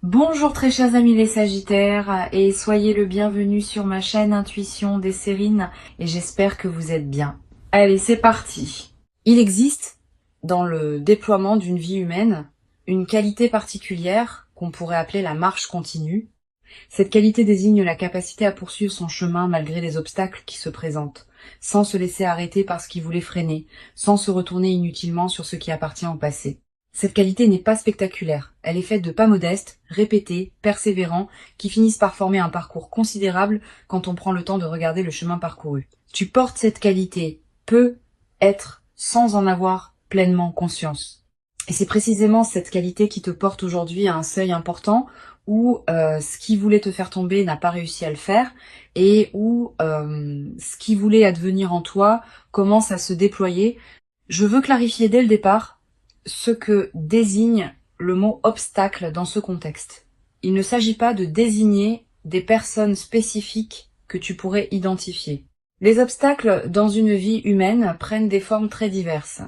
Bonjour très chers amis les Sagittaires et soyez le bienvenu sur ma chaîne Intuition des Sérines et j'espère que vous êtes bien. Allez, c'est parti. Il existe dans le déploiement d'une vie humaine une qualité particulière qu'on pourrait appeler la marche continue. Cette qualité désigne la capacité à poursuivre son chemin malgré les obstacles qui se présentent, sans se laisser arrêter par ce qui voulait freiner, sans se retourner inutilement sur ce qui appartient au passé. Cette qualité n'est pas spectaculaire, elle est faite de pas modestes, répétés, persévérants, qui finissent par former un parcours considérable quand on prend le temps de regarder le chemin parcouru. Tu portes cette qualité, peut être, sans en avoir pleinement conscience. Et c'est précisément cette qualité qui te porte aujourd'hui à un seuil important où ce qui voulait te faire tomber n'a pas réussi à le faire et où ce qui voulait advenir en toi commence à se déployer. Je veux clarifier dès le départ ce que désigne le mot obstacle dans ce contexte. Il ne s'agit pas de désigner des personnes spécifiques que tu pourrais identifier. Les obstacles dans une vie humaine prennent des formes très diverses.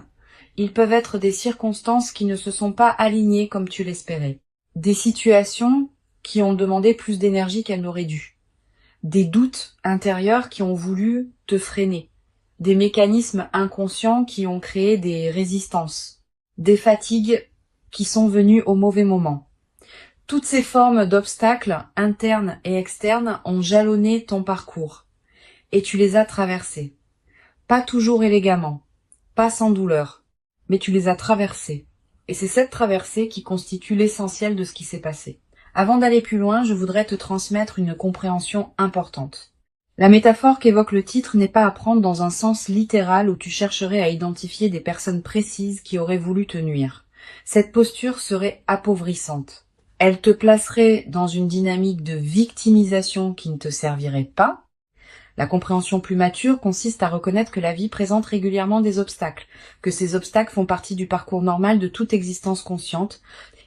Ils peuvent être des circonstances qui ne se sont pas alignées comme tu l'espérais. Des situations qui ont demandé plus d'énergie qu'elles n'auraient dû. Des doutes intérieurs qui ont voulu te freiner. Des mécanismes inconscients qui ont créé des résistances. Des fatigues qui sont venues au mauvais moment. Toutes ces formes d'obstacles, internes et externes, ont jalonné ton parcours. Et tu les as traversés. Pas toujours élégamment, pas sans douleur, mais tu les as traversés. Et c'est cette traversée qui constitue l'essentiel de ce qui s'est passé. Avant d'aller plus loin, je voudrais te transmettre une compréhension importante. La métaphore qu'évoque le titre n'est pas à prendre dans un sens littéral où tu chercherais à identifier des personnes précises qui auraient voulu te nuire. Cette posture serait appauvrissante. Elle te placerait dans une dynamique de victimisation qui ne te servirait pas. La compréhension plus mature consiste à reconnaître que la vie présente régulièrement des obstacles, que ces obstacles font partie du parcours normal de toute existence consciente,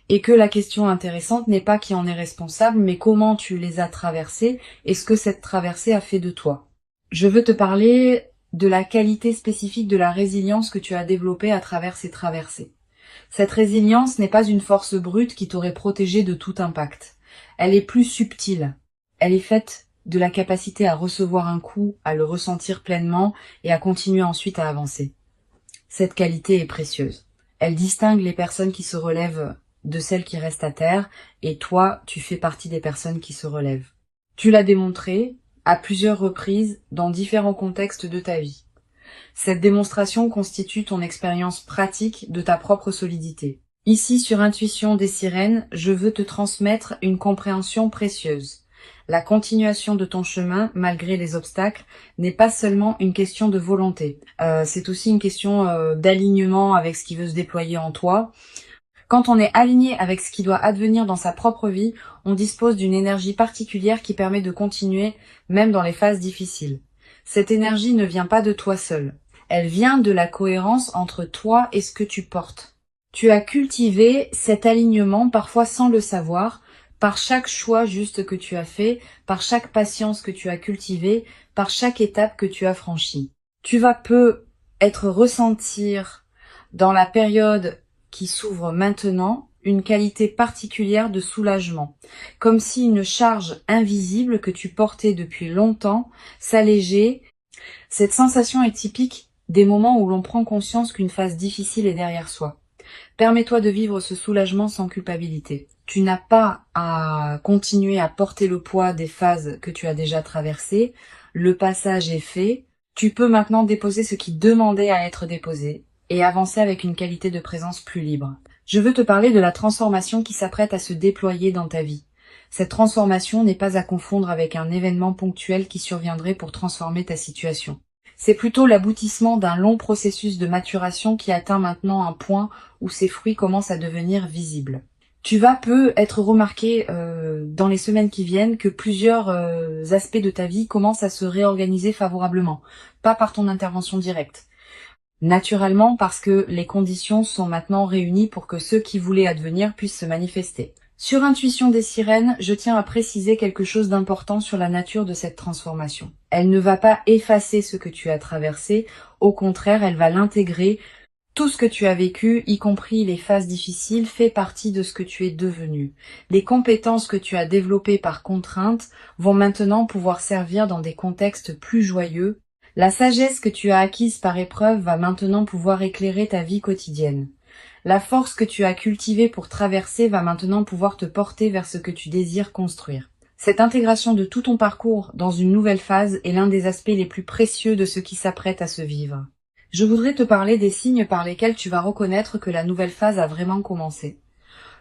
et que la question intéressante n'est pas qui en est responsable, mais comment tu les as traversés et ce que cette traversée a fait de toi. Je veux te parler de la qualité spécifique de la résilience que tu as développée à travers ces traversées. Cette résilience n'est pas une force brute qui t'aurait protégé de tout impact. Elle est plus subtile. Elle est faite de la capacité à recevoir un coup, à le ressentir pleinement et à continuer ensuite à avancer. Cette qualité est précieuse. Elle distingue les personnes qui se relèvent de celles qui restent à terre, et toi, tu fais partie des personnes qui se relèvent. Tu l'as démontré à plusieurs reprises dans différents contextes de ta vie. Cette démonstration constitue ton expérience pratique de ta propre solidité. Ici, sur Intuition des Sirènes, je veux te transmettre une compréhension précieuse. La continuation de ton chemin, malgré les obstacles, n'est pas seulement une question de volonté. C'est aussi une question d'alignement avec ce qui veut se déployer en toi. Quand on est aligné avec ce qui doit advenir dans sa propre vie, on dispose d'une énergie particulière qui permet de continuer même dans les phases difficiles. Cette énergie ne vient pas de toi seul. Elle vient de la cohérence entre toi et ce que tu portes. Tu as cultivé cet alignement parfois sans le savoir, par chaque choix juste que tu as fait, par chaque patience que tu as cultivée, par chaque étape que tu as franchie. Tu vas peu être ressentir dans la période qui s'ouvre maintenant une qualité particulière de soulagement, comme si une charge invisible que tu portais depuis longtemps s'allégeait. Cette sensation est typique des moments où l'on prend conscience qu'une phase difficile est derrière soi. Permets-toi de vivre ce soulagement sans culpabilité. Tu n'as pas à continuer à porter le poids des phases que tu as déjà traversées. Le passage est fait. Tu peux maintenant déposer ce qui demandait à être déposé et avancer avec une qualité de présence plus libre. Je veux te parler de la transformation qui s'apprête à se déployer dans ta vie. Cette transformation n'est pas à confondre avec un événement ponctuel qui surviendrait pour transformer ta situation. C'est plutôt l'aboutissement d'un long processus de maturation qui atteint maintenant un point où ses fruits commencent à devenir visibles. Tu vas peu être remarqué dans les semaines qui viennent que plusieurs aspects de ta vie commencent à se réorganiser favorablement, pas par ton intervention directe. Naturellement parce que les conditions sont maintenant réunies pour que ceux qui voulaient advenir puissent se manifester. Sur Intuition des Sirènes, je tiens à préciser quelque chose d'important sur la nature de cette transformation. Elle ne va pas effacer ce que tu as traversé, au contraire, elle va l'intégrer Tout ce que tu as vécu, y compris les phases difficiles, fait partie de ce que tu es devenu. Les compétences que tu as développées par contrainte vont maintenant pouvoir servir dans des contextes plus joyeux. La sagesse que tu as acquise par épreuve va maintenant pouvoir éclairer ta vie quotidienne. La force que tu as cultivée pour traverser va maintenant pouvoir te porter vers ce que tu désires construire. Cette intégration de tout ton parcours dans une nouvelle phase est l'un des aspects les plus précieux de ce qui s'apprête à se vivre. Je voudrais te parler des signes par lesquels tu vas reconnaître que la nouvelle phase a vraiment commencé.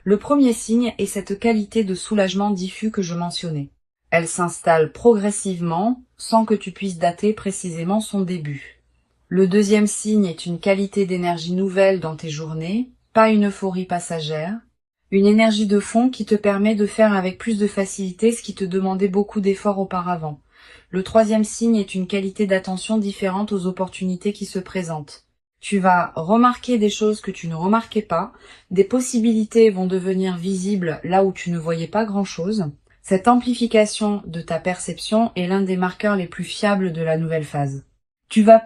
Le premier signe est cette qualité de soulagement diffus que je mentionnais. Elle s'installe progressivement, sans que tu puisses dater précisément son début. Le deuxième signe est une qualité d'énergie nouvelle dans tes journées, pas une euphorie passagère, une énergie de fond qui te permet de faire avec plus de facilité ce qui te demandait beaucoup d'efforts auparavant. Le troisième signe est une qualité d'attention différente aux opportunités qui se présentent. Tu vas remarquer des choses que tu ne remarquais pas, des possibilités vont devenir visibles là où tu ne voyais pas grand-chose. Cette amplification de ta perception est l'un des marqueurs les plus fiables de la nouvelle phase. Tu vas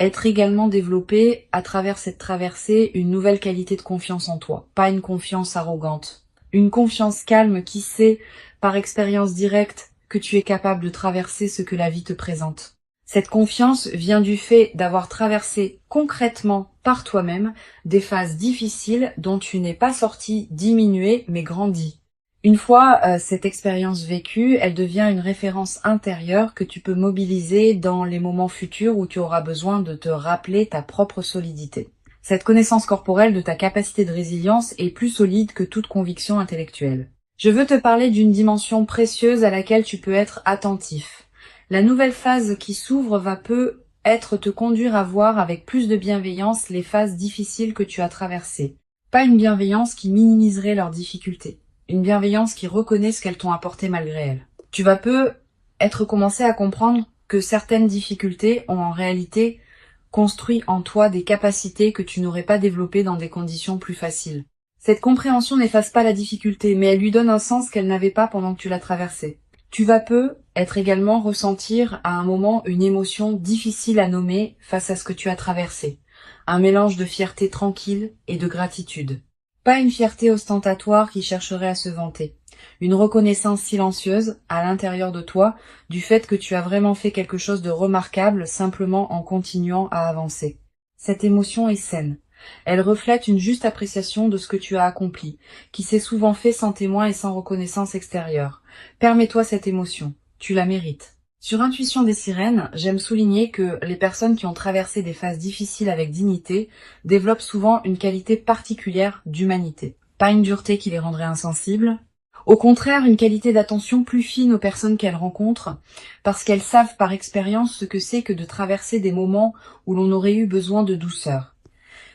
être également développé à travers cette traversée une nouvelle qualité de confiance en toi, pas une confiance arrogante, une confiance calme qui sait par expérience directe que tu es capable de traverser ce que la vie te présente. Cette confiance vient du fait d'avoir traversé concrètement par toi-même des phases difficiles dont tu n'es pas sorti diminué mais grandi. Une fois cette expérience vécue, elle devient une référence intérieure que tu peux mobiliser dans les moments futurs où tu auras besoin de te rappeler ta propre solidité. Cette connaissance corporelle de ta capacité de résilience est plus solide que toute conviction intellectuelle. Je veux te parler d'une dimension précieuse à laquelle tu peux être attentif. La nouvelle phase qui s'ouvre va peut-être te conduire à voir avec plus de bienveillance les phases difficiles que tu as traversées. Pas une bienveillance qui minimiserait leurs difficultés. Une bienveillance qui reconnaît ce qu'elles t'ont apporté malgré elles. Tu vas peut-être commencer à comprendre que certaines difficultés ont en réalité construit en toi des capacités que tu n'aurais pas développées dans des conditions plus faciles. Cette compréhension n'efface pas la difficulté, mais elle lui donne un sens qu'elle n'avait pas pendant que tu la traversais. Tu vas peut-être également ressentir à un moment une émotion difficile à nommer face à ce que tu as traversé. Un mélange de fierté tranquille et de gratitude. Pas une fierté ostentatoire qui chercherait à se vanter. Une reconnaissance silencieuse, à l'intérieur de toi, du fait que tu as vraiment fait quelque chose de remarquable simplement en continuant à avancer. Cette émotion est saine. Elle reflète une juste appréciation de ce que tu as accompli, qui s'est souvent fait sans témoin et sans reconnaissance extérieure. Permets-toi cette émotion. Tu la mérites. Sur Intuition des sirènes, j'aime souligner que les personnes qui ont traversé des phases difficiles avec dignité développent souvent une qualité particulière d'humanité. Pas une dureté qui les rendrait insensibles. Au contraire, une qualité d'attention plus fine aux personnes qu'elles rencontrent, parce qu'elles savent par expérience ce que c'est que de traverser des moments où l'on aurait eu besoin de douceur.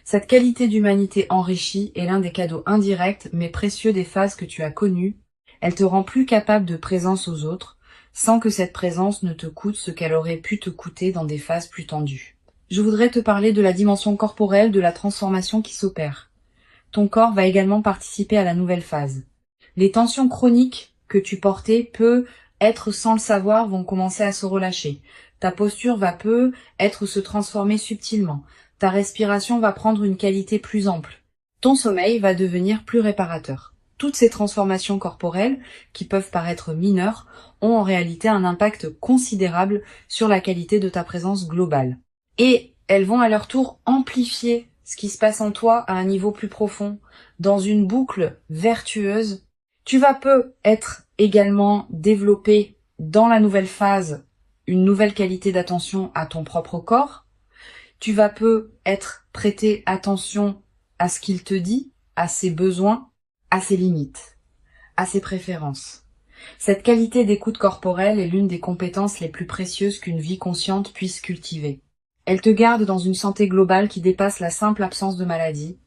Cette qualité d'humanité enrichie est l'un des cadeaux indirects mais précieux des phases que tu as connues. Elle te rend plus capable de présence aux autres, sans que cette présence ne te coûte ce qu'elle aurait pu te coûter dans des phases plus tendues. Je voudrais te parler de la dimension corporelle de la transformation qui s'opère. Ton corps va également participer à la nouvelle phase. Les tensions chroniques que tu portais peut-être sans le savoir vont commencer à se relâcher. Ta posture va peut-être se transformer subtilement. Ta respiration va prendre une qualité plus ample. Ton sommeil va devenir plus réparateur. Toutes ces transformations corporelles, qui peuvent paraître mineures, ont en réalité un impact considérable sur la qualité de ta présence globale. Et elles vont à leur tour amplifier ce qui se passe en toi à un niveau plus profond, dans une boucle vertueuse. Tu vas peut-être également développer dans la nouvelle phase une nouvelle qualité d'attention à ton propre corps. Tu vas peut-être prêter attention à ce qu'il te dit, à ses besoins, à ses limites, à ses préférences. Cette qualité d'écoute corporelle est l'une des compétences les plus précieuses qu'une vie consciente puisse cultiver. Elle te garde dans une santé globale qui dépasse la simple absence de maladie.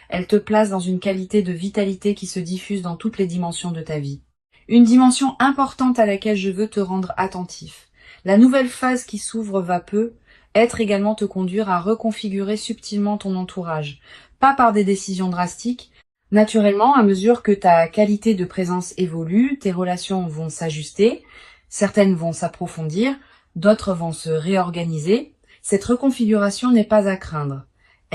Elle te place dans une qualité de vitalité qui se diffuse dans toutes les dimensions de ta vie. Une dimension importante à laquelle je veux te rendre attentif. La nouvelle phase qui s'ouvre va peut-être également te conduire à reconfigurer subtilement ton entourage. Pas par des décisions drastiques. Naturellement, à mesure que ta qualité de présence évolue, tes relations vont s'ajuster, certaines vont s'approfondir, d'autres vont se réorganiser. Cette reconfiguration n'est pas à craindre.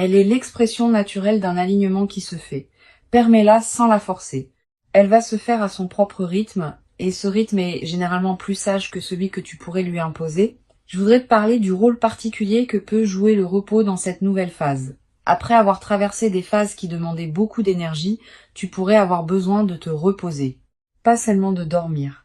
Elle est l'expression naturelle d'un alignement qui se fait. Permets-la sans la forcer. Elle va se faire à son propre rythme, et ce rythme est généralement plus sage que celui que tu pourrais lui imposer. Je voudrais te parler du rôle particulier que peut jouer le repos dans cette nouvelle phase. Après avoir traversé des phases qui demandaient beaucoup d'énergie, tu pourrais avoir besoin de te reposer. Pas seulement de dormir.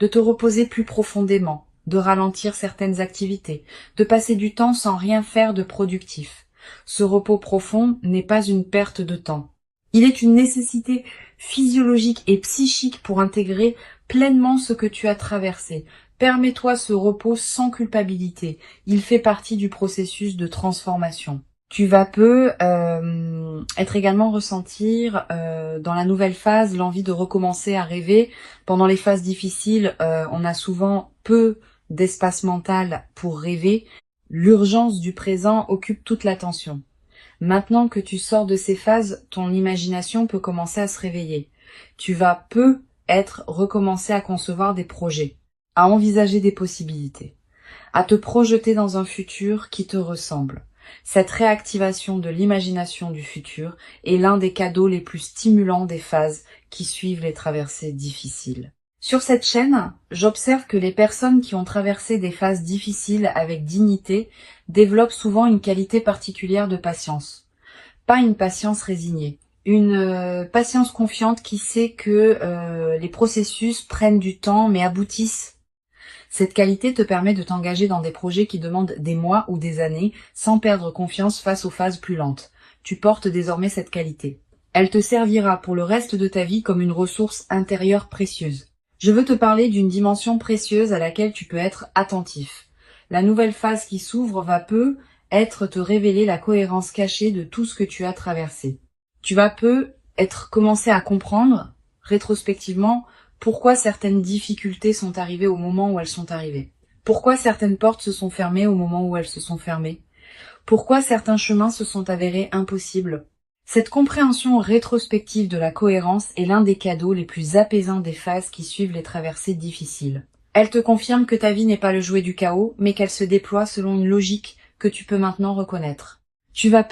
De te reposer plus profondément, de ralentir certaines activités, de passer du temps sans rien faire de productif. Ce repos profond n'est pas une perte de temps. Il est une nécessité physiologique et psychique pour intégrer pleinement ce que tu as traversé. Permets-toi ce repos sans culpabilité. Il fait partie du processus de transformation. Tu vas être également ressentir dans la nouvelle phase l'envie de recommencer à rêver. Pendant les phases difficiles, on a souvent peu d'espace mental pour rêver. L'urgence du présent occupe toute l'attention. Maintenant que tu sors de ces phases, ton imagination peut commencer à se réveiller. Tu vas recommencer à concevoir des projets, à envisager des possibilités, à te projeter dans un futur qui te ressemble. Cette réactivation de l'imagination du futur est l'un des cadeaux les plus stimulants des phases qui suivent les traversées difficiles. Sur cette chaîne, j'observe que les personnes qui ont traversé des phases difficiles avec dignité développent souvent une qualité particulière de patience. Pas une patience résignée, une patience confiante qui sait que les processus prennent du temps mais aboutissent. Cette qualité te permet de t'engager dans des projets qui demandent des mois ou des années sans perdre confiance face aux phases plus lentes. Tu portes désormais cette qualité. Elle te servira pour le reste de ta vie comme une ressource intérieure précieuse. Je veux te parler d'une dimension précieuse à laquelle tu peux être attentif. La nouvelle phase qui s'ouvre va te révéler la cohérence cachée de tout ce que tu as traversé. Tu vas commencer à comprendre, rétrospectivement, pourquoi certaines difficultés sont arrivées au moment où elles sont arrivées. Pourquoi certaines portes se sont fermées au moment où elles se sont fermées. Pourquoi certains chemins se sont avérés impossibles. Cette compréhension rétrospective de la cohérence est l'un des cadeaux les plus apaisants des phases qui suivent les traversées difficiles. Elle te confirme que ta vie n'est pas le jouet du chaos, mais qu'elle se déploie selon une logique que tu peux maintenant reconnaître. Tu vas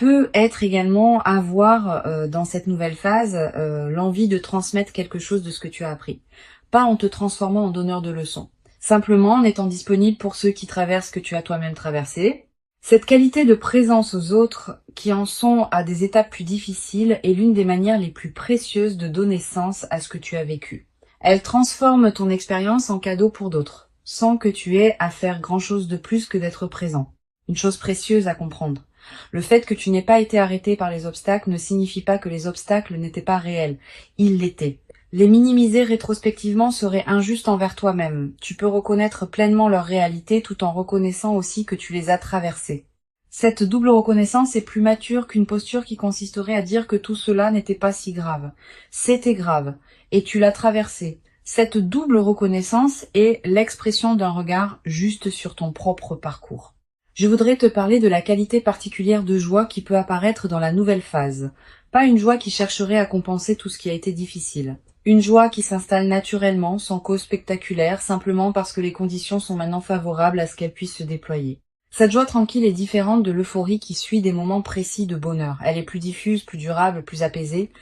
avoir dans cette nouvelle phase l'envie de transmettre quelque chose de ce que tu as appris. Pas en te transformant en donneur de leçons. Simplement en étant disponible pour ceux qui traversent ce que tu as toi-même traversé. Cette qualité de présence aux autres qui en sont à des étapes plus difficiles est l'une des manières les plus précieuses de donner sens à ce que tu as vécu. Elle transforme ton expérience en cadeau pour d'autres, sans que tu aies à faire grand-chose de plus que d'être présent. Une chose précieuse à comprendre. Le fait que tu n'aies pas été arrêté par les obstacles ne signifie pas que les obstacles n'étaient pas réels. Ils l'étaient. Les minimiser rétrospectivement serait injuste envers toi-même. Tu peux reconnaître pleinement leur réalité tout en reconnaissant aussi que tu les as traversés. Cette double reconnaissance est plus mature qu'une posture qui consisterait à dire que tout cela n'était pas si grave. C'était grave, et tu l'as traversé. Cette double reconnaissance est l'expression d'un regard juste sur ton propre parcours. Je voudrais te parler de la qualité particulière de joie qui peut apparaître dans la nouvelle phase. Pas une joie qui chercherait à compenser tout ce qui a été difficile. Une joie qui s'installe naturellement, sans cause spectaculaire, simplement parce que les conditions sont maintenant favorables à ce qu'elle puisse se déployer. Cette joie tranquille est différente de l'euphorie qui suit des moments précis de bonheur. Elle est plus diffuse, plus durable, plus apaisée.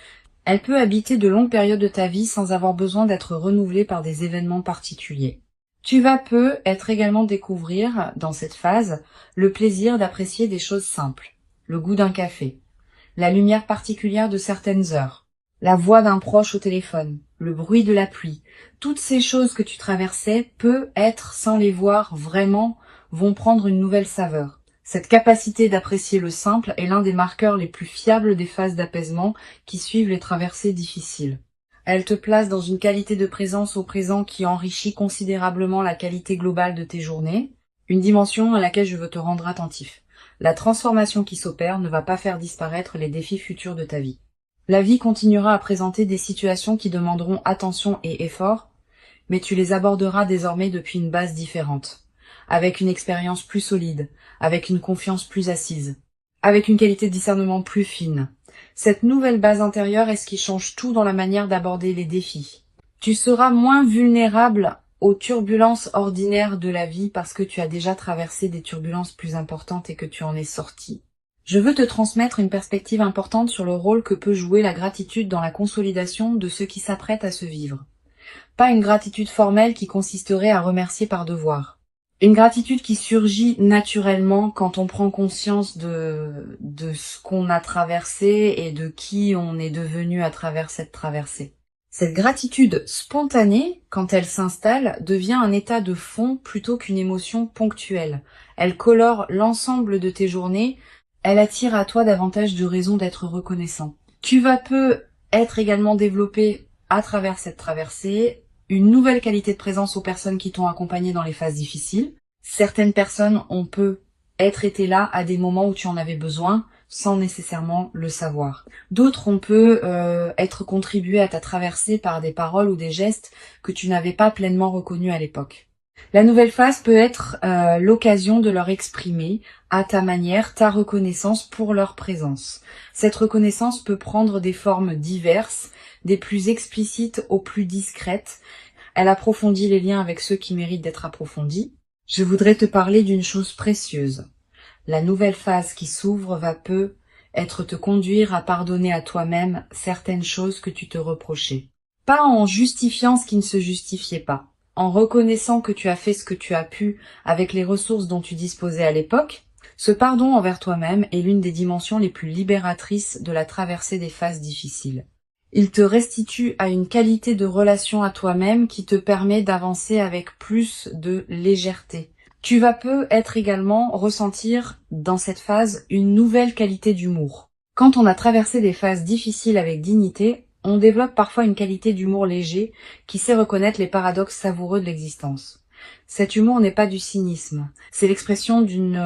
Elle peut habiter de longues périodes de ta vie sans avoir besoin d'être renouvelée par des événements particuliers. Tu vas être également découvrir, dans cette phase, le plaisir d'apprécier des choses simples. Le goût d'un café, la lumière particulière de certaines heures, la voix d'un proche au téléphone, le bruit de la pluie. Toutes ces choses que tu traversais, sans les voir vraiment, vont prendre une nouvelle saveur. Cette capacité d'apprécier le simple est l'un des marqueurs les plus fiables des phases d'apaisement qui suivent les traversées difficiles. Elle te place dans une qualité de présence au présent qui enrichit considérablement la qualité globale de tes journées, une dimension à laquelle je veux te rendre attentif. La transformation qui s'opère ne va pas faire disparaître les défis futurs de ta vie. La vie continuera à présenter des situations qui demanderont attention et effort, mais tu les aborderas désormais depuis une base différente, avec une expérience plus solide, avec une confiance plus assise, avec une qualité de discernement plus fine. Cette nouvelle base intérieure est ce qui change tout dans la manière d'aborder les défis. Tu seras moins vulnérable aux turbulences ordinaires de la vie parce que tu as déjà traversé des turbulences plus importantes et que tu en es sorti. Je veux te transmettre une perspective importante sur le rôle que peut jouer la gratitude dans la consolidation de ce qui s'apprête à se vivre. Pas une gratitude formelle qui consisterait à remercier par devoir. Une gratitude qui surgit naturellement quand on prend conscience de ce qu'on a traversé et de qui on est devenu à travers cette traversée. Cette gratitude spontanée, quand elle s'installe, devient un état de fond plutôt qu'une émotion ponctuelle. Elle colore l'ensemble de tes journées, elle attire à toi davantage de raisons d'être reconnaissant. Tu vas peu être également développé à travers cette traversée, une nouvelle qualité de présence aux personnes qui t'ont accompagné dans les phases difficiles. Certaines personnes ont peu être été là à des moments où tu en avais besoin, sans nécessairement le savoir. D'autres ont peu être contribué à ta traversée par des paroles ou des gestes que tu n'avais pas pleinement reconnus à l'époque. La nouvelle phase peut être l'occasion de leur exprimer à ta manière ta reconnaissance pour leur présence. Cette reconnaissance peut prendre des formes diverses, des plus explicites aux plus discrètes. Elle approfondit les liens avec ceux qui méritent d'être approfondis. Je voudrais te parler d'une chose précieuse. La nouvelle phase qui s'ouvre va peu être te conduire à pardonner à toi-même certaines choses que tu te reprochais. Pas en justifiant ce qui ne se justifiait pas, en reconnaissant que tu as fait ce que tu as pu avec les ressources dont tu disposais à l'époque. Ce pardon envers toi-même est l'une des dimensions les plus libératrices de la traversée des phases difficiles. Il te restitue à une qualité de relation à toi-même qui te permet d'avancer avec plus de légèreté. Tu vas peu être également ressentir dans cette phase une nouvelle qualité d'humour. Quand on a traversé des phases difficiles avec dignité, on développe parfois une qualité d'humour léger qui sait reconnaître les paradoxes savoureux de l'existence. Cet humour n'est pas du cynisme, c'est l'expression d'une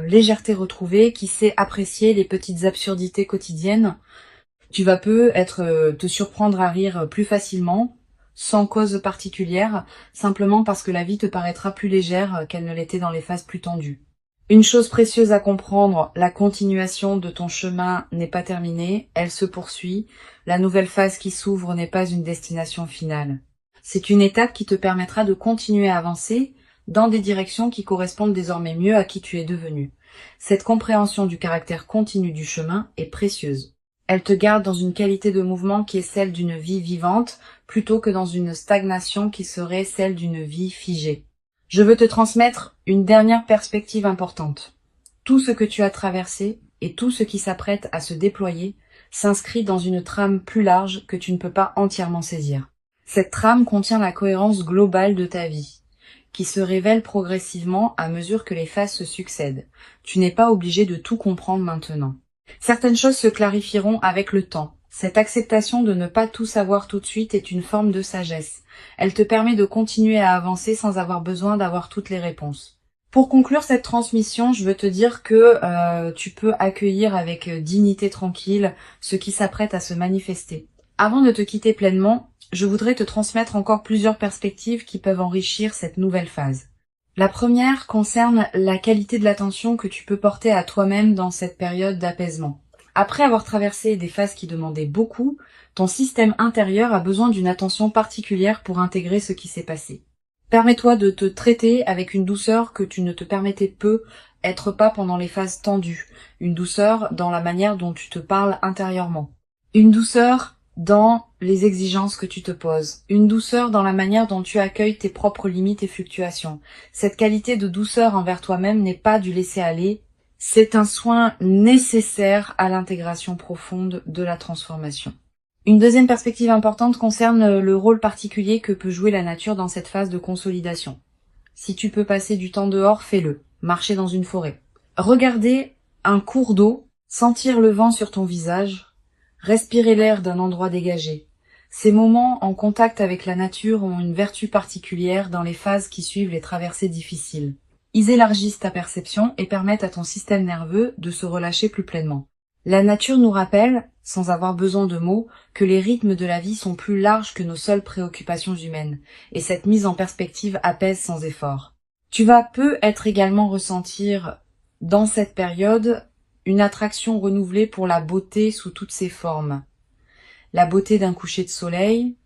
légèreté retrouvée qui sait apprécier les petites absurdités quotidiennes. Tu vas peu te surprendre à rire plus facilement, sans cause particulière, simplement parce que la vie te paraîtra plus légère qu'elle ne l'était dans les phases plus tendues. Une chose précieuse à comprendre, la continuation de ton chemin n'est pas terminée, elle se poursuit. La nouvelle phase qui s'ouvre n'est pas une destination finale. C'est une étape qui te permettra de continuer à avancer dans des directions qui correspondent désormais mieux à qui tu es devenu. Cette compréhension du caractère continu du chemin est précieuse. Elle te garde dans une qualité de mouvement qui est celle d'une vie vivante, plutôt que dans une stagnation qui serait celle d'une vie figée. Je veux te transmettre une dernière perspective importante. Tout ce que tu as traversé et tout ce qui s'apprête à se déployer s'inscrit dans une trame plus large que tu ne peux pas entièrement saisir. Cette trame contient la cohérence globale de ta vie, qui se révèle progressivement à mesure que les phases se succèdent. Tu n'es pas obligé de tout comprendre maintenant. Certaines choses se clarifieront avec le temps. Cette acceptation de ne pas tout savoir tout de suite est une forme de sagesse. Elle te permet de continuer à avancer sans avoir besoin d'avoir toutes les réponses. Pour conclure cette transmission, je veux te dire que tu peux accueillir avec dignité tranquille ce qui s'apprête à se manifester. Avant de te quitter pleinement, je voudrais te transmettre encore plusieurs perspectives qui peuvent enrichir cette nouvelle phase. La première concerne la qualité de l'attention que tu peux porter à toi-même dans cette période d'apaisement. Après avoir traversé des phases qui demandaient beaucoup, ton système intérieur a besoin d'une attention particulière pour intégrer ce qui s'est passé. Permets-toi de te traiter avec une douceur que tu ne te permettais peu être pas pendant les phases tendues, une douceur dans la manière dont tu te parles intérieurement, une douceur dans les exigences que tu te poses, une douceur dans la manière dont tu accueilles tes propres limites et fluctuations. Cette qualité de douceur envers toi-même n'est pas du laisser-aller, c'est un soin nécessaire à l'intégration profonde de la transformation. Une deuxième perspective importante concerne le rôle particulier que peut jouer la nature dans cette phase de consolidation. Si tu peux passer du temps dehors, fais-le. Marcher dans une forêt. Regarder un cours d'eau, sentir le vent sur ton visage, respirer l'air d'un endroit dégagé. Ces moments en contact avec la nature ont une vertu particulière dans les phases qui suivent les traversées difficiles. Ils élargissent ta perception et permettent à ton système nerveux de se relâcher plus pleinement. La nature nous rappelle, sans avoir besoin de mots, que les rythmes de la vie sont plus larges que nos seules préoccupations humaines, et cette mise en perspective apaise sans effort. Tu vas peu être également ressentir, dans cette période, une attraction renouvelée pour la beauté sous toutes ses formes. La beauté d'un coucher de soleil,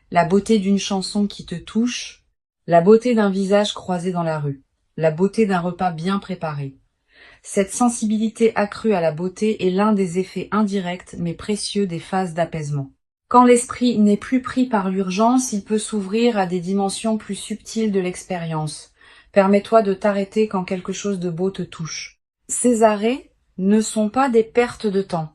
la beauté d'une chanson qui te touche, la beauté d'un visage croisé dans la rue, la beauté d'un repas bien préparé. Cette sensibilité accrue à la beauté est l'un des effets indirects mais précieux des phases d'apaisement. Quand l'esprit n'est plus pris par l'urgence, il peut s'ouvrir à des dimensions plus subtiles de l'expérience. Permets-toi de t'arrêter quand quelque chose de beau te touche. Ces arrêts ne sont pas des pertes de temps.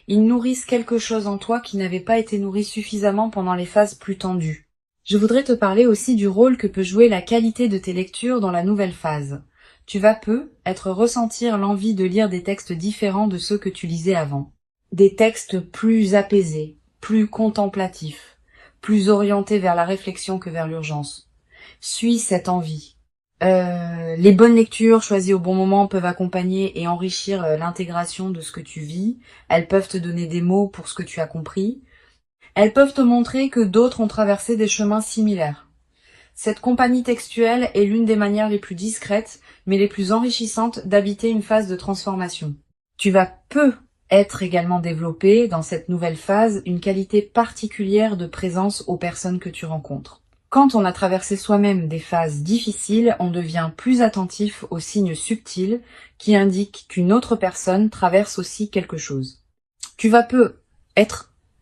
Ils nourrissent quelque chose en toi qui n'avait pas été nourri suffisamment pendant les phases plus tendues. Je voudrais te parler aussi du rôle que peut jouer la qualité de tes lectures dans la nouvelle phase. Tu vas ressentir l'envie de lire des textes différents de ceux que tu lisais avant. Des textes plus apaisés, plus contemplatifs, plus orientés vers la réflexion que vers l'urgence. Suis cette envie. Les bonnes lectures choisies au bon moment peuvent accompagner et enrichir l'intégration de ce que tu vis. Elles peuvent te donner des mots pour ce que tu as compris. Elles peuvent te montrer que d'autres ont traversé des chemins similaires. Cette compagnie textuelle est l'une des manières les plus discrètes, mais les plus enrichissantes d'habiter une phase de transformation. Tu vas être également développé dans cette nouvelle phase une qualité particulière de présence aux personnes que tu rencontres. Quand on a traversé soi-même des phases difficiles, on devient plus attentif aux signes subtils qui indiquent qu'une autre personne traverse aussi quelque chose. Tu vas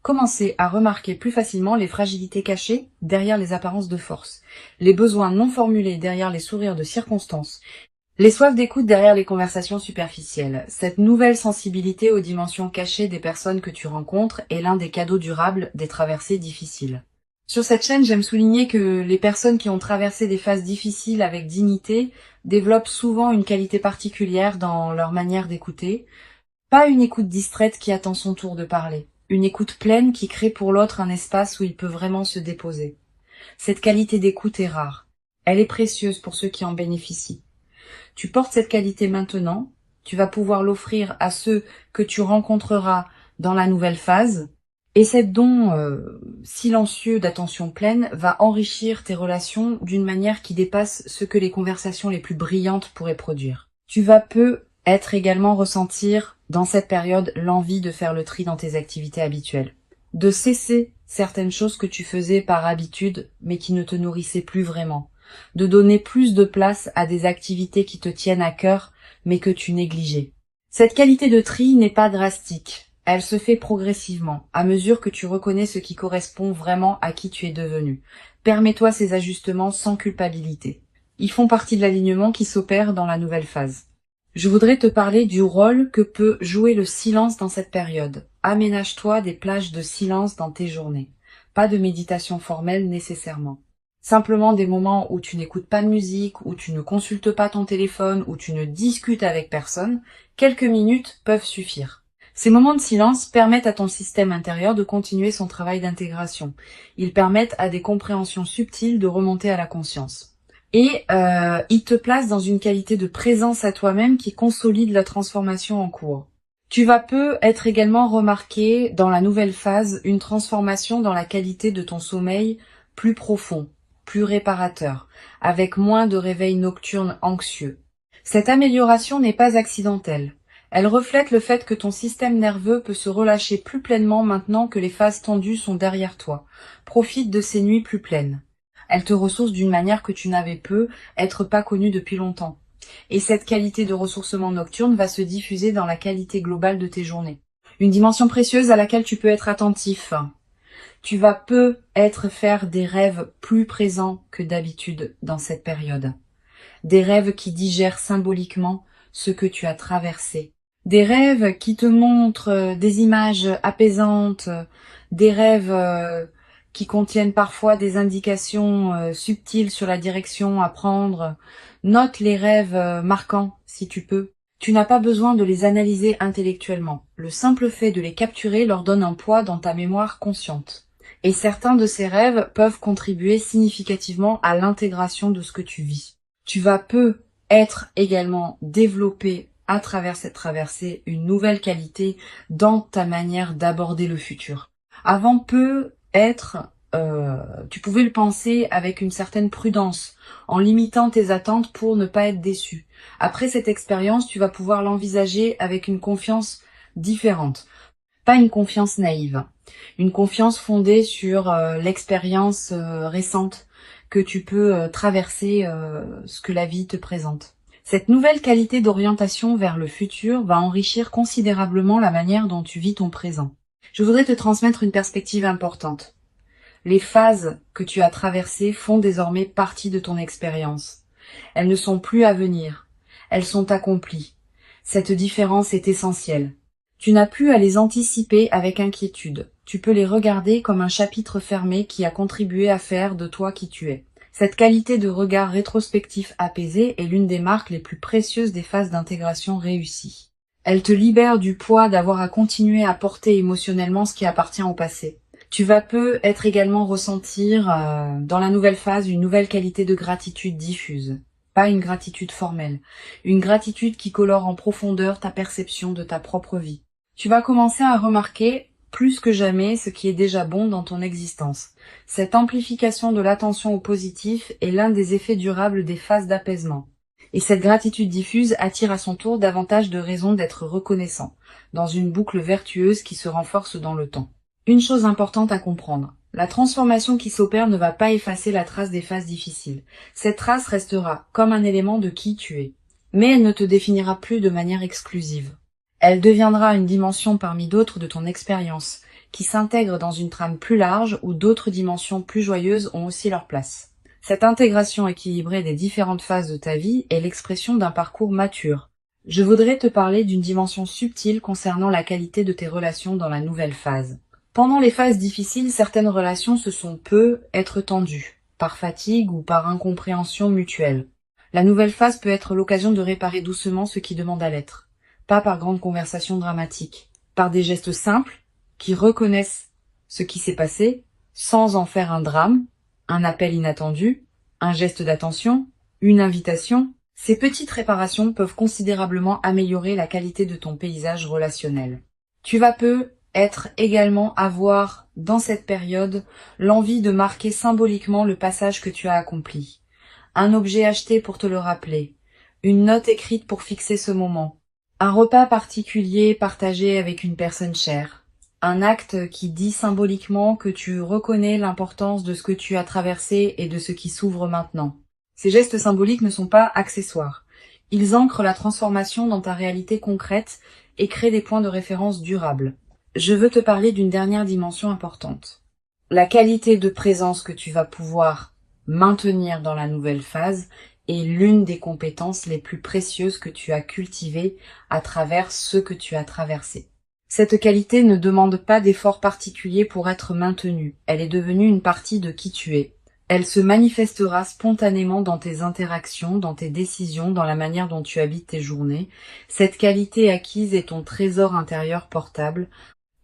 commencer à remarquer plus facilement les fragilités cachées derrière les apparences de force, les besoins non formulés derrière les sourires de circonstance, les soifs d'écoute derrière les conversations superficielles. Cette nouvelle sensibilité aux dimensions cachées des personnes que tu rencontres est l'un des cadeaux durables des traversées difficiles. Sur cette chaîne, j'aime souligner que les personnes qui ont traversé des phases difficiles avec dignité développent souvent une qualité particulière dans leur manière d'écouter. Pas une écoute distraite qui attend son tour de parler. Une écoute pleine qui crée pour l'autre un espace où il peut vraiment se déposer. Cette qualité d'écoute est rare. Elle est précieuse pour ceux qui en bénéficient. Tu portes cette qualité maintenant, tu vas pouvoir l'offrir à ceux que tu rencontreras dans la nouvelle phase, et cet don silencieux d'attention pleine va enrichir tes relations d'une manière qui dépasse ce que les conversations les plus brillantes pourraient produire. Tu vas également ressentir dans cette période l'envie de faire le tri dans tes activités habituelles, de cesser certaines choses que tu faisais par habitude mais qui ne te nourrissaient plus vraiment, de donner plus de place à des activités qui te tiennent à cœur mais que tu négligeais. Cette qualité de tri n'est pas drastique, elle se fait progressivement, à mesure que tu reconnais ce qui correspond vraiment à qui tu es devenu. Permets-toi ces ajustements sans culpabilité. Ils font partie de l'alignement qui s'opère dans la nouvelle phase. Je voudrais te parler du rôle que peut jouer le silence dans cette période. Aménage-toi des plages de silence dans tes journées. Pas de méditation formelle nécessairement. Simplement des moments où tu n'écoutes pas de musique, où tu ne consultes pas ton téléphone, où tu ne discutes avec personne. Quelques minutes peuvent suffire. Ces moments de silence permettent à ton système intérieur de continuer son travail d'intégration. Ils permettent à des compréhensions subtiles de remonter à la conscience. Et ils te placent dans une qualité de présence à toi-même qui consolide la transformation en cours. Tu vas être également remarqué dans la nouvelle phase une transformation dans la qualité de ton sommeil plus profond, plus réparateur, avec moins de réveils nocturnes anxieux. Cette amélioration n'est pas accidentelle. Elle reflète le fait que ton système nerveux peut se relâcher plus pleinement maintenant que les phases tendues sont derrière toi. Profite de ces nuits plus pleines. Elles te ressourcent d'une manière que tu n'avais être pas connue depuis longtemps. Et cette qualité de ressourcement nocturne va se diffuser dans la qualité globale de tes journées. Une dimension précieuse à laquelle tu peux être attentif. Tu vas faire des rêves plus présents que d'habitude dans cette période. Des rêves qui digèrent symboliquement ce que tu as traversé. Des rêves qui te montrent des images apaisantes, des rêves qui contiennent parfois des indications subtiles sur la direction à prendre. Note les rêves marquants si tu peux. Tu n'as pas besoin de les analyser intellectuellement. Le simple fait de les capturer leur donne un poids dans ta mémoire consciente. Et certains de ces rêves peuvent contribuer significativement à l'intégration de ce que tu vis. Tu vas être également développé à travers cette traversée une nouvelle qualité dans ta manière d'aborder le futur. Avant tu pouvais le penser avec une certaine prudence, en limitant tes attentes pour ne pas être déçu. Après cette expérience, tu vas pouvoir l'envisager avec une confiance différente. Pas une confiance naïve, une confiance fondée sur l'expérience récente que tu peux traverser ce que la vie te présente. Cette nouvelle qualité d'orientation vers le futur va enrichir considérablement la manière dont tu vis ton présent. Je voudrais te transmettre une perspective importante. Les phases que tu as traversées font désormais partie de ton expérience. Elles ne sont plus à venir. Elles sont accomplies. Cette différence est essentielle. Tu n'as plus à les anticiper avec inquiétude. Tu peux les regarder comme un chapitre fermé qui a contribué à faire de toi qui tu es. Cette qualité de regard rétrospectif apaisé est l'une des marques les plus précieuses des phases d'intégration réussies. Elle te libère du poids d'avoir à continuer à porter émotionnellement ce qui appartient au passé. Tu vas peut-être également ressentir dans la nouvelle phase une nouvelle qualité de gratitude diffuse. Pas une gratitude formelle, une gratitude qui colore en profondeur ta perception de ta propre vie. Tu vas commencer à remarquer plus que jamais ce qui est déjà bon dans ton existence. Cette amplification de l'attention au positif est l'un des effets durables des phases d'apaisement. Et cette gratitude diffuse attire à son tour davantage de raisons d'être reconnaissant, dans une boucle vertueuse qui se renforce dans le temps. Une chose importante à comprendre, la transformation qui s'opère ne va pas effacer la trace des phases difficiles. Cette trace restera comme un élément de qui tu es, mais elle ne te définira plus de manière exclusive. Elle deviendra une dimension parmi d'autres de ton expérience, qui s'intègre dans une trame plus large où d'autres dimensions plus joyeuses ont aussi leur place. Cette intégration équilibrée des différentes phases de ta vie est l'expression d'un parcours mature. Je voudrais te parler d'une dimension subtile concernant la qualité de tes relations dans la nouvelle phase. Pendant les phases difficiles, certaines relations peut être tendues, par fatigue ou par incompréhension mutuelle. La nouvelle phase peut être l'occasion de réparer doucement ce qui demande à l'être. Pas par grandes conversations dramatiques, par des gestes simples qui reconnaissent ce qui s'est passé sans en faire un drame, un appel inattendu, un geste d'attention, une invitation. Ces petites réparations peuvent considérablement améliorer la qualité de ton paysage relationnel. Tu vas peut-être également avoir, dans cette période, l'envie de marquer symboliquement le passage que tu as accompli. Un objet acheté pour te le rappeler, une note écrite pour fixer ce moment, un repas particulier partagé avec une personne chère, un acte qui dit symboliquement que tu reconnais l'importance de ce que tu as traversé et de ce qui s'ouvre maintenant. Ces gestes symboliques ne sont pas accessoires. Ils ancrent la transformation dans ta réalité concrète et créent des points de référence durables. Je veux te parler d'une dernière dimension importante. La qualité de présence que tu vas pouvoir maintenir dans la nouvelle phase est l'une des compétences les plus précieuses que tu as cultivées à travers ce que tu as traversé. Cette qualité ne demande pas d'effort particulier pour être maintenue. Elle est devenue une partie de qui tu es. Elle se manifestera spontanément dans tes interactions, dans tes décisions, dans la manière dont tu habites tes journées. Cette qualité acquise est ton trésor intérieur portable.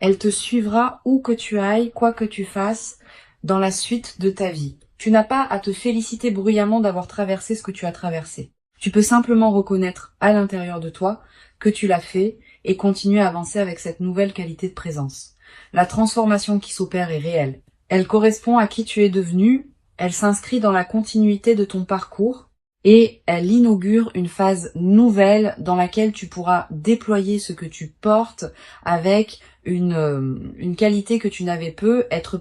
Elle te suivra où que tu ailles, quoi que tu fasses, dans la suite de ta vie. Tu n'as pas à te féliciter bruyamment d'avoir traversé ce que tu as traversé. Tu peux simplement reconnaître à l'intérieur de toi que tu l'as fait et continuer à avancer avec cette nouvelle qualité de présence. La transformation qui s'opère est réelle. Elle correspond à qui tu es devenu, elle s'inscrit dans la continuité de ton parcours et elle inaugure une phase nouvelle dans laquelle tu pourras déployer ce que tu portes avec une qualité que tu n'avais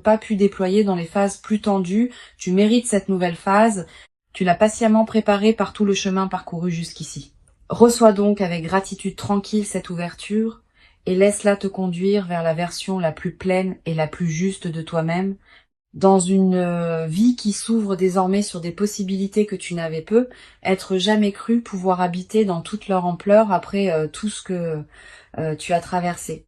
pas pu déployer dans les phases plus tendues. Tu mérites cette nouvelle phase, tu l'as patiemment préparée par tout le chemin parcouru jusqu'ici. Reçois donc avec gratitude tranquille cette ouverture et laisse-la te conduire vers la version la plus pleine et la plus juste de toi-même, dans une vie qui s'ouvre désormais sur des possibilités que tu n'avais être jamais cru pouvoir habiter dans toute leur ampleur après tout ce que tu as traversé.